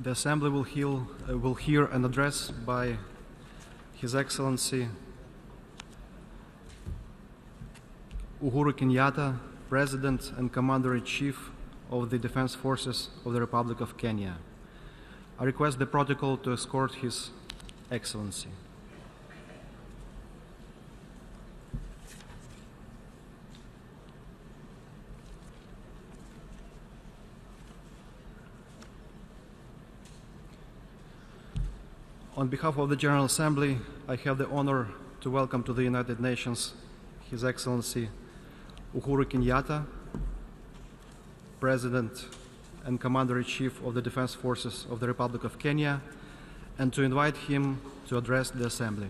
The Assembly will hear an address by His Excellency Uhuru Kenyatta, President and Commander-in-Chief of the Defense Forces of the Republic of Kenya. I request the protocol to escort His Excellency. On behalf of the General Assembly, I have the honor to welcome to the United Nations His Excellency Uhuru Kenyatta, President and Commander-in-Chief of the Defense Forces of the Republic of Kenya, and to invite him to address the Assembly.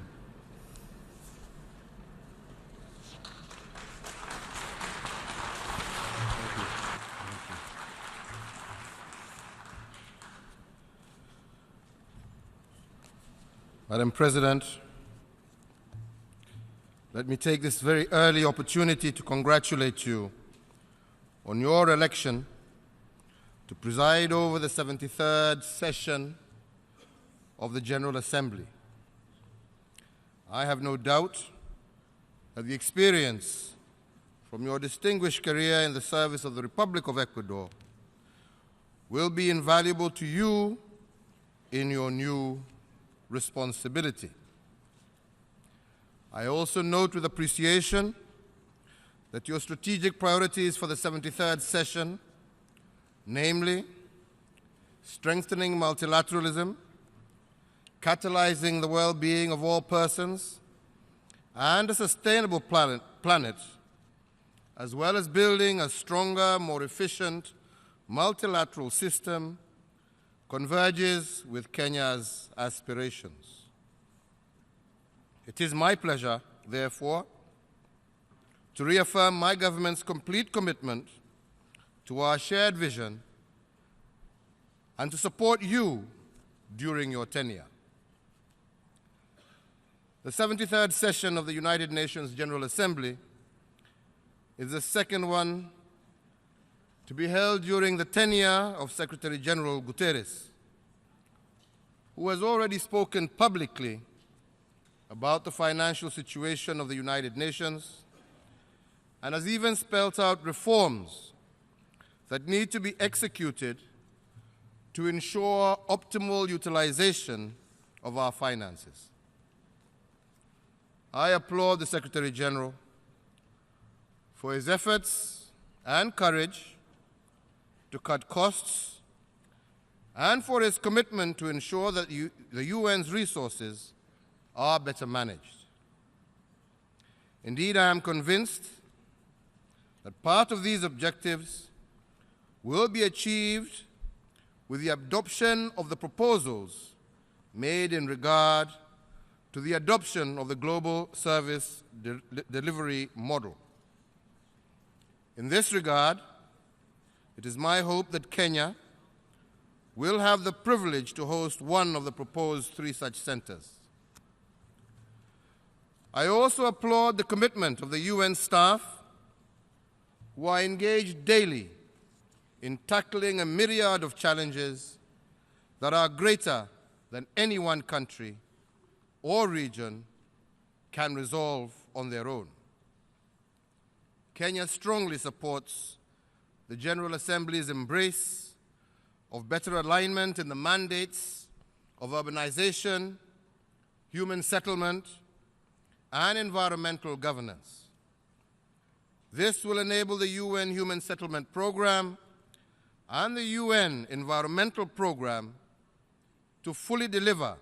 Madam President, let me take this very early opportunity to congratulate you on your election to preside over the 73rd session of the General Assembly. I have no doubt that the experience from your distinguished career in the service of the Republic of Ecuador will be invaluable to you in your new responsibility. I also note with appreciation that your strategic priorities for the 73rd session, namely strengthening multilateralism, catalyzing the well-being of all persons, and a sustainable planet, as well as building a stronger, more efficient multilateral system, converges with Kenya's aspirations. It is my pleasure, therefore, to reaffirm my government's complete commitment to our shared vision and to support you during your tenure. The 73rd session of the United Nations General Assembly is the second one to be held during the tenure of Secretary General Guterres, who has already spoken publicly about the financial situation of the United Nations and has even spelled out reforms that need to be executed to ensure optimal utilization of our finances. I applaud the Secretary General for his efforts and courage to cut costs and for his commitment to ensure that the UN's resources are better managed. Indeed, I am convinced that part of these objectives will be achieved with the adoption of the proposals made in regard to the adoption of the global service delivery model. In this regard, it is my hope that Kenya will have the privilege to host one of the proposed 3 such centers. I also applaud the commitment of the UN staff who are engaged daily in tackling a myriad of challenges that are greater than any one country or region can resolve on their own. Kenya strongly supports the General Assembly's embrace of better alignment in the mandates of urbanization, human settlement, and environmental governance. This will enable the UN Human Settlement Program and the UN Environmental Program to fully deliver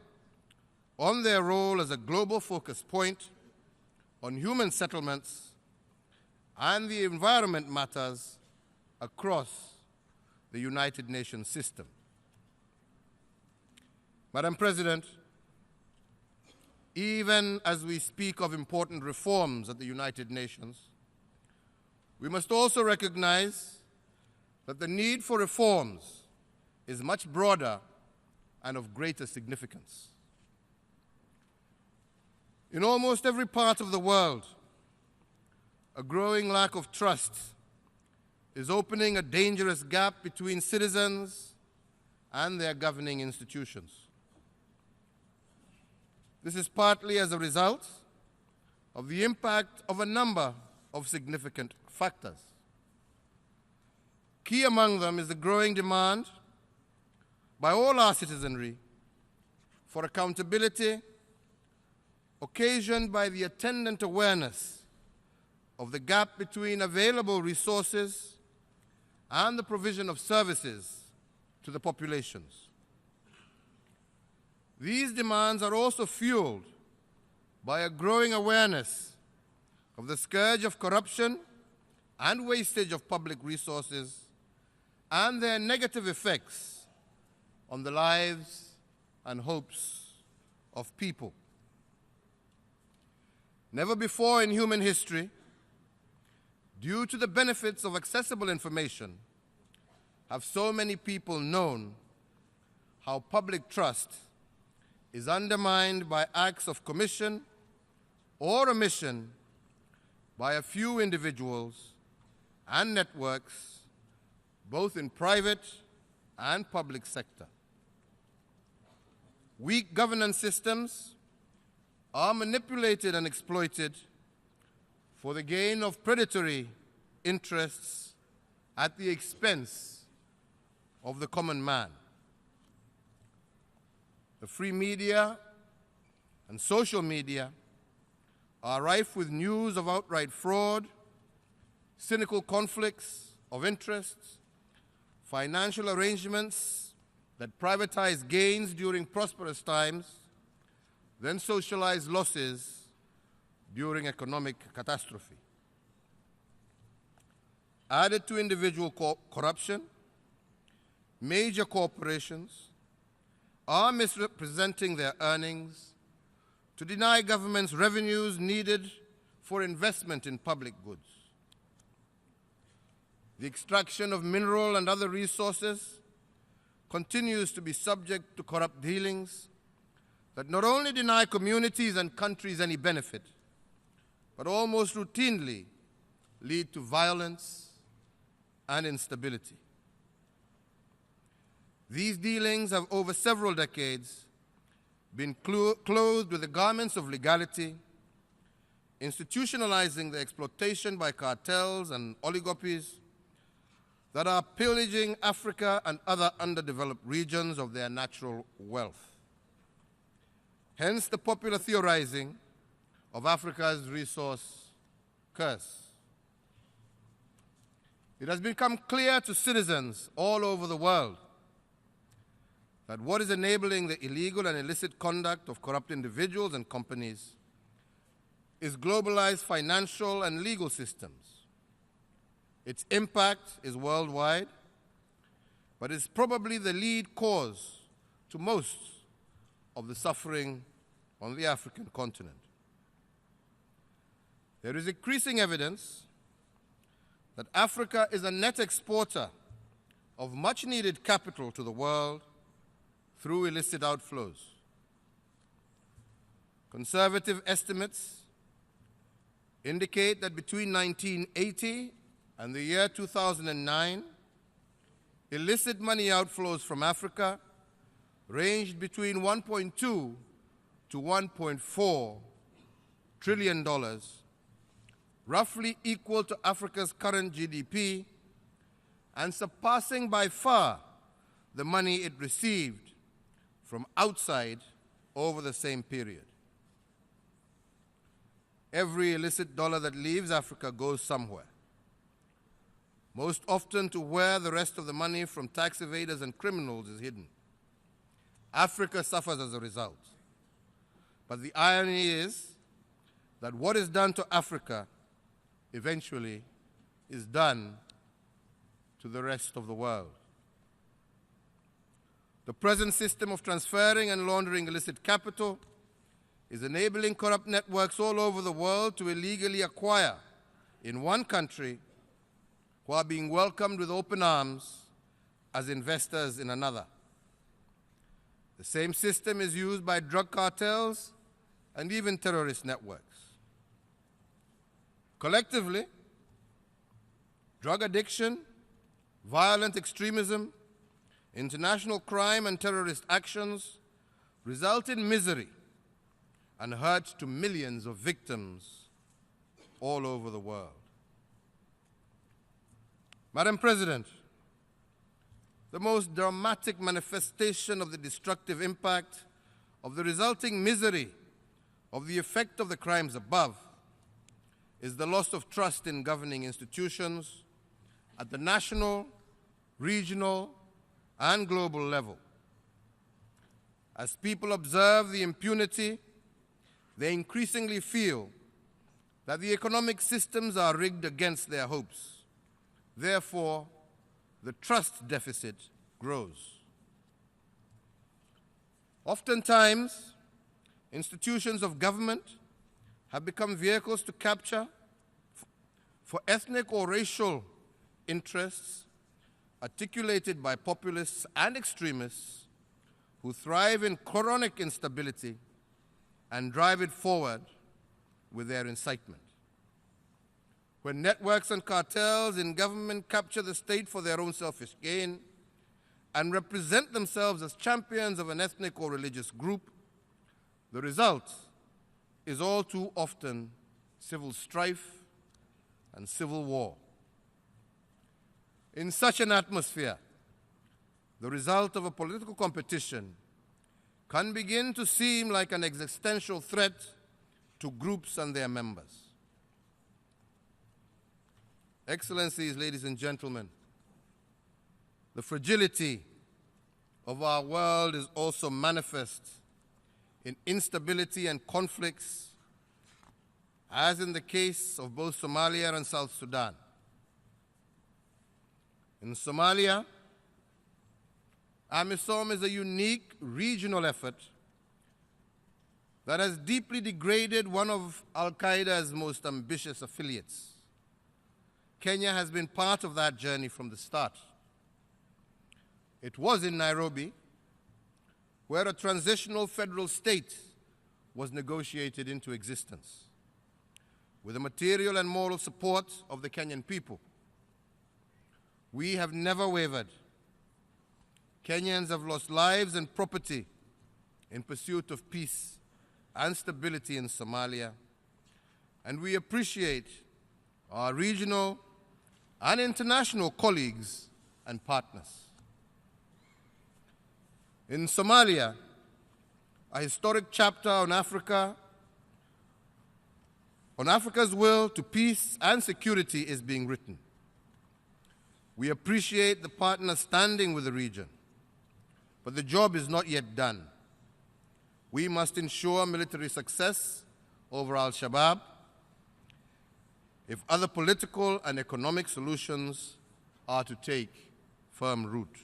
on their role as a global focus point on human settlements and the environment matters across the United Nations system. Madam President, even as we speak of important reforms at the United Nations, we must also recognize that the need for reforms is much broader and of greater significance. In almost every part of the world, a growing lack of trust is opening a dangerous gap between citizens and their governing institutions. This is partly as a result of the impact of a number of significant factors. Key among them is the growing demand by all our citizenry for accountability, occasioned by the attendant awareness of the gap between available resources and the provision of services to the populations. These demands are also fueled by a growing awareness of the scourge of corruption and wastage of public resources and their negative effects on the lives and hopes of people. Never before in human history, due to the benefits of accessible information, have so many people known how public trust is undermined by acts of commission or omission by a few individuals and networks, both in private and public sector. Weak governance systems are manipulated and exploited for the gain of predatory interests at the expense of the common man. The free media and social media are rife with news of outright fraud, cynical conflicts of interests, financial arrangements that privatize gains during prosperous times, then socialize losses during economic catastrophe. Added to individual corruption, major corporations are misrepresenting their earnings to deny governments revenues needed for investment in public goods. The extraction of mineral and other resources continues to be subject to corrupt dealings that not only deny communities and countries any benefit, but almost routinely lead to violence and instability. These dealings have over several decades been clothed with the garments of legality, institutionalizing the exploitation by cartels and oligopolies that are pillaging Africa and other underdeveloped regions of their natural wealth. Hence the popular theorizing of Africa's resource curse. It has become clear to citizens all over the world that what is enabling the illegal and illicit conduct of corrupt individuals and companies is globalized financial and legal systems. Its impact is worldwide, but is probably the lead cause to most of the suffering on the African continent. There is increasing evidence that Africa is a net exporter of much-needed capital to the world through illicit outflows. Conservative estimates indicate that between 1980 and the year 2009, illicit money outflows from Africa ranged between $1.2 to $1.4 trillion, roughly equal to Africa's current GDP and surpassing by far the money it received from outside over the same period. Every illicit dollar that leaves Africa goes somewhere, most often to where the rest of the money from tax evaders and criminals is hidden. Africa suffers as a result. But the irony is that what is done to Africa eventually is done to the rest of the world. The present system of transferring and laundering illicit capital is enabling corrupt networks all over the world to illegally acquire in one country who are being welcomed with open arms as investors in another. The same system is used by drug cartels and even terrorist networks. Collectively, drug addiction, violent extremism, International crime and terrorist actions result in misery and hurt to millions of victims all over the world. Madam President, the most dramatic manifestation of the destructive impact of the resulting misery of the effect of the crimes above is the loss of trust in governing institutions at the national, regional, and global level. As people observe the impunity, they increasingly feel that the economic systems are rigged against their hopes. Therefore, the trust deficit grows. Oftentimes, institutions of government have become vehicles to capture for ethnic or racial interests articulated by populists and extremists who thrive in chronic instability and drive it forward with their incitement. When networks and cartels in government capture the state for their own selfish gain and represent themselves as champions of an ethnic or religious group, the result is all too often civil strife and civil war. In such an atmosphere, the result of a political competition can begin to seem like an existential threat to groups and their members. Excellencies, ladies and gentlemen, the fragility of our world is also manifest in instability and conflicts, as in the case of both Somalia and South Sudan. In Somalia, AMISOM is a unique regional effort that has deeply degraded one of Al-Qaeda's most ambitious affiliates. Kenya has been part of that journey from the start. It was in Nairobi where a transitional federal state was negotiated into existence with the material and moral support of the Kenyan people. We have never wavered. Kenyans have lost lives and property in pursuit of peace and stability in Somalia, and we appreciate our regional and international colleagues and partners. In Somalia, a historic chapter on Africa's will to peace and security is being written. We appreciate the partners standing with the region, but the job is not yet done. We must ensure military success over Al-Shabaab if other political and economic solutions are to take firm root.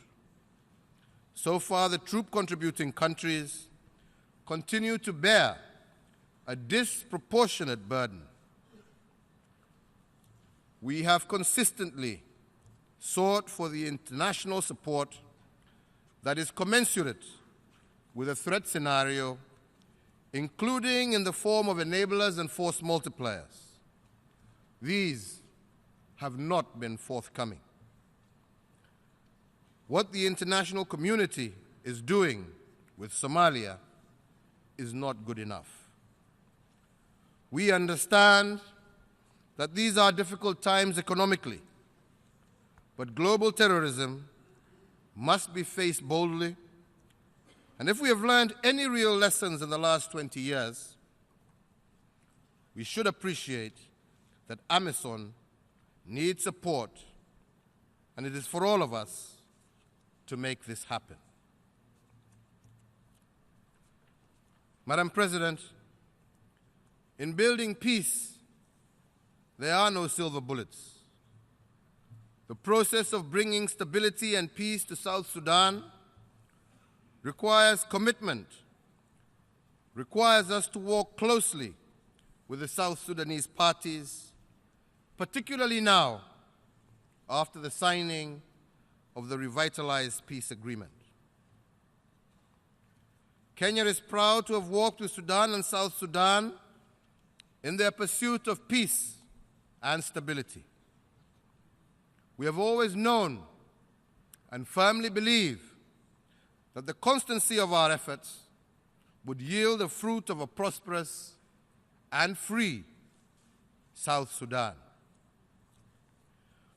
So far, the troop-contributing countries continue to bear a disproportionate burden. We have consistently sought for the international support that is commensurate with a threat scenario, including in the form of enablers and force multipliers. These have not been forthcoming. What the international community is doing with Somalia is not good enough. We understand that these are difficult times economically, but global terrorism must be faced boldly. And if we have learned any real lessons in the last 20 years, we should appreciate that AMISOM needs support, and it is for all of us to make this happen. Madam President, in building peace, there are no silver bullets. The process of bringing stability and peace to South Sudan requires commitment, requires us to work closely with the South Sudanese parties, particularly now, after the signing of the revitalized peace agreement. Kenya is proud to have worked with Sudan and South Sudan in their pursuit of peace and stability. We have always known and firmly believe that the constancy of our efforts would yield the fruit of a prosperous and free South Sudan.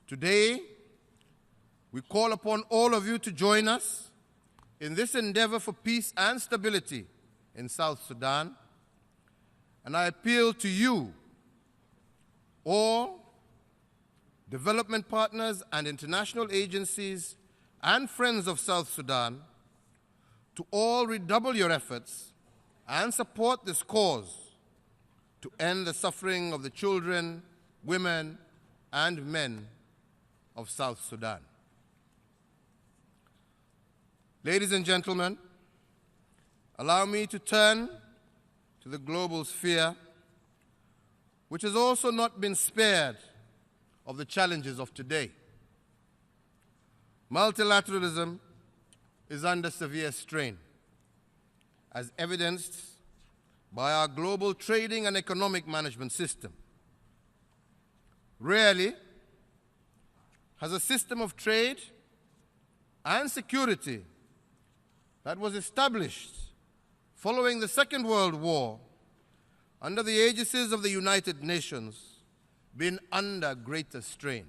Today, we call upon all of you to join us in this endeavor for peace and stability in South Sudan, and I appeal to you, all development partners and international agencies and friends of South Sudan, to all redouble your efforts and support this cause to end the suffering of the children, women, and men of South Sudan. Ladies and gentlemen, allow me to turn to the global sphere, which has also not been spared of the challenges of today. Multilateralism is under severe strain, as evidenced by our global trading and economic management system. Rarely has a system of trade and security that was established following the Second World War under the aegis of the United Nations been under greater strain.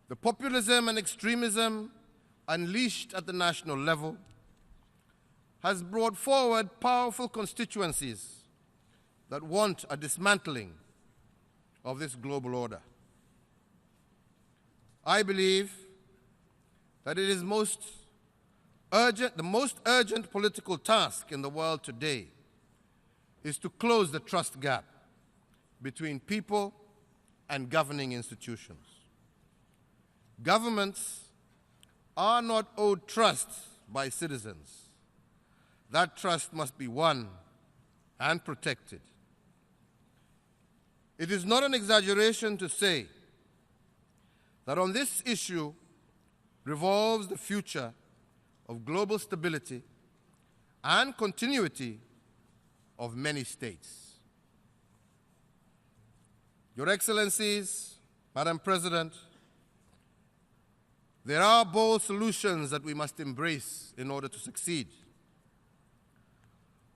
The populism and extremism unleashed at the national level has brought forward powerful constituencies that want a dismantling of this global order. I believe that it is the most urgent political task in the world today is to close the trust gap between people and governing institutions. Governments are not owed trust by citizens. That trust must be won and protected. It is not an exaggeration to say that on this issue revolves the future of global stability and continuity of many states. Your Excellencies, Madam President, there are bold solutions that we must embrace in order to succeed.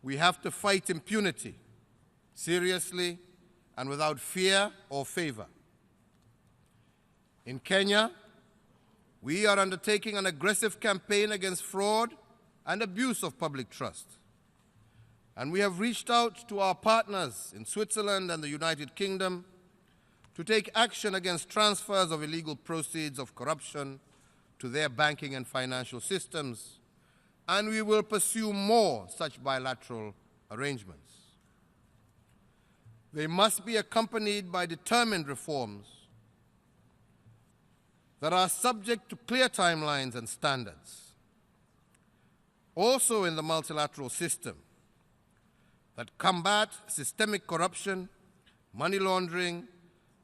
We have to fight impunity seriously and without fear or favor. In Kenya, we are undertaking an aggressive campaign against fraud and abuse of public trust. And we have reached out to our partners in Switzerland and the United Kingdom to take action against transfers of illegal proceeds of corruption to their banking and financial systems, and we will pursue more such bilateral arrangements. They must be accompanied by determined reforms that are subject to clear timelines and standards. Also in the multilateral system, that combat systemic corruption, money laundering,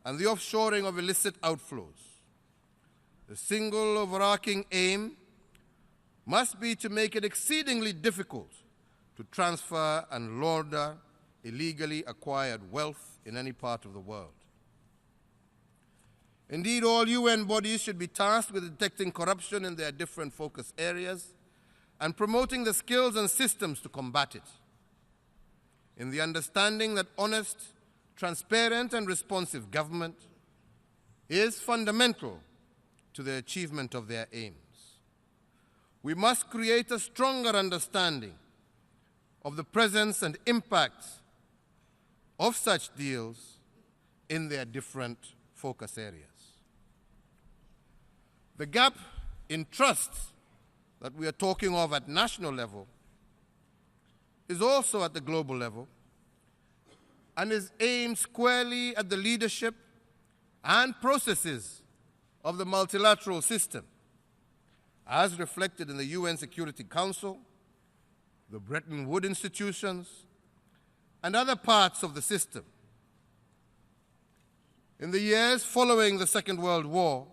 and the offshoring of illicit outflows. The single overarching aim must be to make it exceedingly difficult to transfer and launder illegally acquired wealth in any part of the world. Indeed, all UN bodies should be tasked with detecting corruption in their different focus areas and promoting the skills and systems to combat it, in the understanding that honest, transparent, and responsive government is fundamental to the achievement of their aims. We must create a stronger understanding of the presence and impact of such deals in their different focus areas. The gap in trust that we are talking of at national level is also at the global level and is aimed squarely at the leadership and processes of the multilateral system, as reflected in the UN Security Council, the Bretton Woods institutions, and other parts of the system. In the years following the Second World War,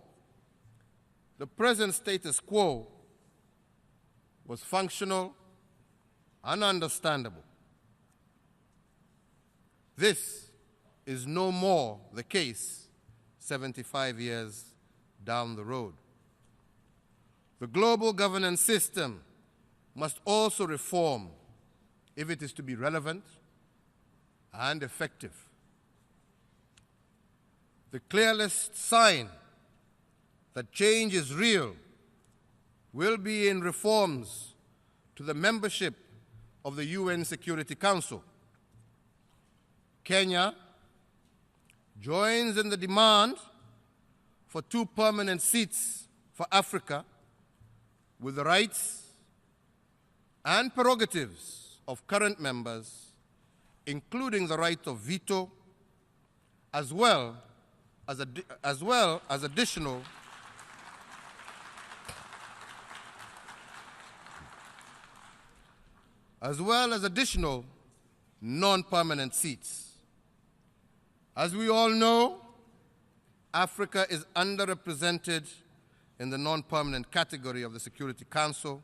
the present status quo was functional and understandable. This is no more the case 75 years down the road. The global governance system must also reform if it is to be relevant and effective. The clearest sign that change is real will be in reforms to the membership of the UN Security Council. Kenya joins in the demand for 2 permanent seats for Africa with the rights and prerogatives of current members, including the right of veto, as well as additional non-permanent seats. As we all know, Africa is underrepresented in the non-permanent category of the Security Council,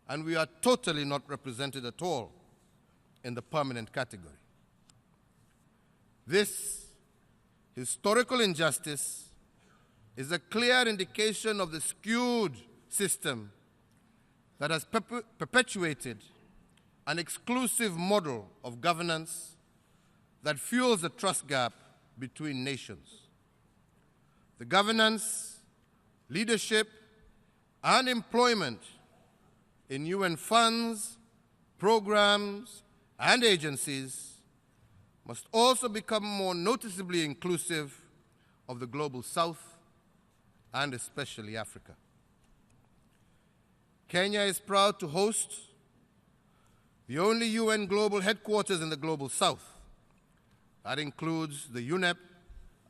and we are totally not represented at all in the permanent category. This historical injustice is a clear indication of the skewed system that has perpetuated an exclusive model of governance that fuels the trust gap between nations. The governance, leadership, and employment in UN funds, programs, and agencies must also become more noticeably inclusive of the Global South and especially Africa. Kenya is proud to host the only UN global headquarters in the Global South. That includes the UNEP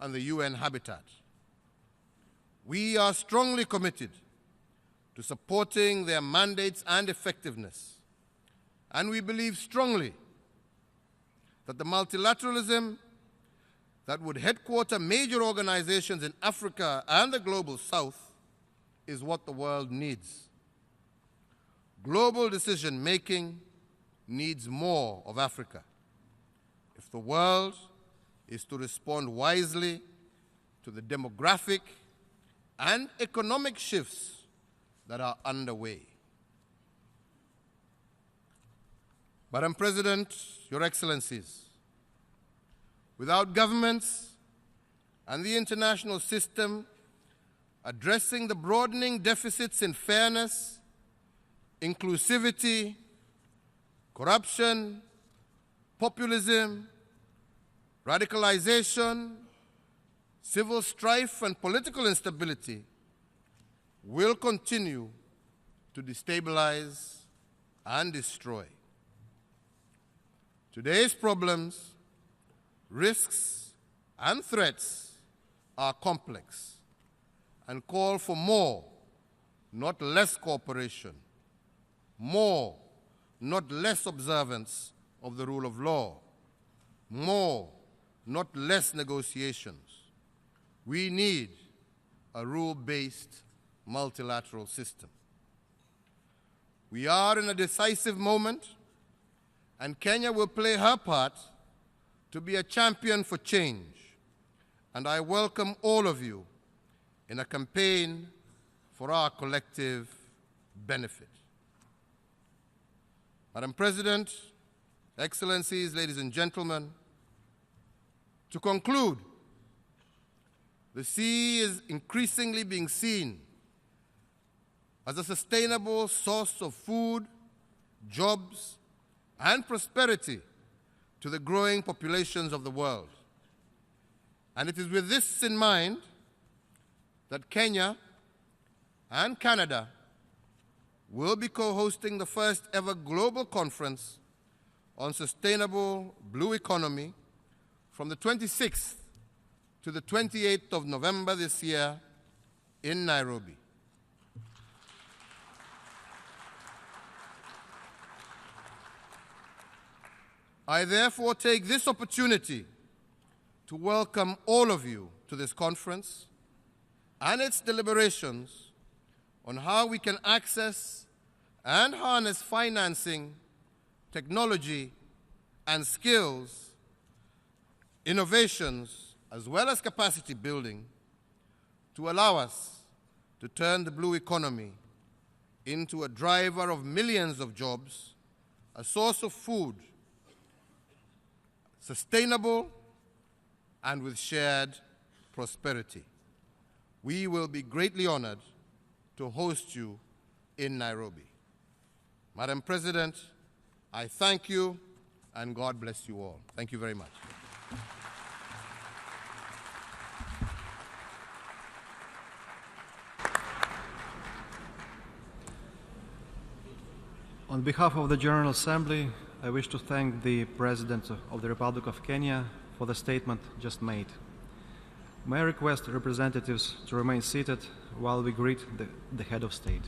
and the UN Habitat. We are strongly committed to supporting their mandates and effectiveness, and we believe strongly that the multilateralism that would headquarter major organizations in Africa and the Global South is what the world needs. Global decision-making needs more of Africa if the world is to respond wisely to the demographic and economic shifts that are underway. Madam President, Your Excellencies, without governments and the international system addressing the broadening deficits in fairness, inclusivity, corruption, populism, radicalization, civil strife, and political instability, will continue to destabilize and destroy. Today's problems, risks, and threats are complex and call for more, not less cooperation, more, not less observance of the rule of law, more, not less negotiations. We need a rule-based multilateral system. We are in a decisive moment, and Kenya will play her part to be a champion for change. And I welcome all of you in a campaign for our collective benefit. Madam President, Excellencies, ladies and gentlemen, to conclude, the sea is increasingly being seen as a sustainable source of food, jobs, and prosperity to the growing populations of the world. And it is with this in mind that Kenya and Canada will be co-hosting the first ever global conference on sustainable blue economy from the 26th to the 28th of November this year in Nairobi. I therefore take this opportunity to welcome all of you to this conference and its deliberations on how we can access and harness financing, technology, and skills, innovations, as well as capacity building to allow us to turn the blue economy into a driver of millions of jobs, a source of food, sustainable and with shared prosperity. We will be greatly honored to host you in Nairobi. Madam President, I thank you and God bless you all. Thank you very much. On behalf of the General Assembly, I wish to thank the President of the Republic of Kenya for the statement just made. May I request representatives to remain seated while we greet the head of state.